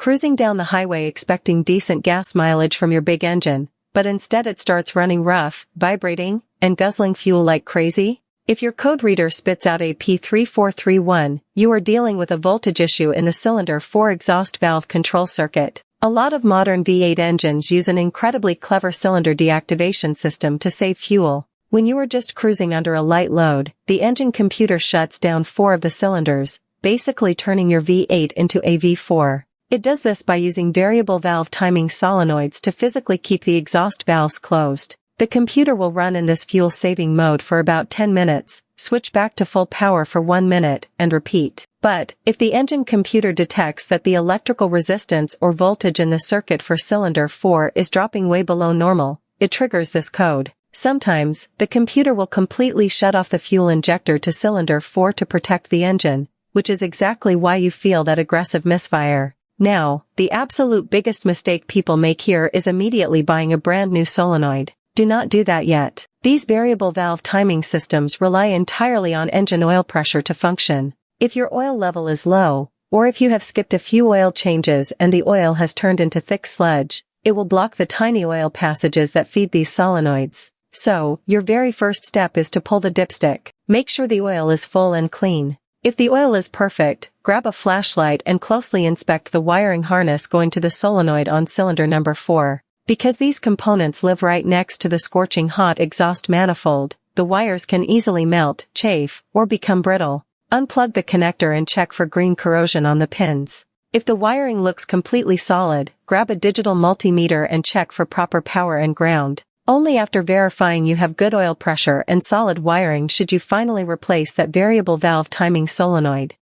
cruising down the highway expecting decent gas mileage from your big engine, but instead it starts running rough, vibrating, and guzzling fuel like crazy? If your code reader spits out a P3431, you are dealing with a voltage issue in the cylinder 4 exhaust valve control circuit. A lot of modern V8 engines use an incredibly clever cylinder deactivation system to save fuel. When you are just cruising under a light load, the engine computer shuts down 4 of the cylinders, basically turning your V8 into a V4. It does this by using variable valve timing solenoids to physically keep the exhaust valves closed. The computer will run in this fuel-saving mode for about 10 minutes, switch back to full power for 1 minute, and repeat. But, if the engine computer detects that the electrical resistance or voltage in the circuit for cylinder 4 is dropping way below normal, it triggers this code. Sometimes, the computer will completely shut off the fuel injector to cylinder 4 to protect the engine, which is exactly why you feel that aggressive misfire. Now, the absolute biggest mistake people make here is immediately buying a brand new solenoid. Do not do that yet. These variable valve timing systems rely entirely on engine oil pressure to function. If your oil level is low, or if you have skipped a few oil changes and the oil has turned into thick sludge, it will block the tiny oil passages that feed these solenoids. So, your very first step is to pull the dipstick. Make sure the oil is full and clean. If the oil is perfect, grab a flashlight and closely inspect the wiring harness going to the solenoid on cylinder number 4. Because these components live right next to the scorching hot exhaust manifold, the wires can easily melt, chafe, or become brittle. Unplug the connector and check for green corrosion on the pins. If the wiring looks completely solid, grab a digital multimeter and check for proper power and ground. Only after verifying you have good oil pressure and solid wiring should you finally replace that variable valve timing solenoid.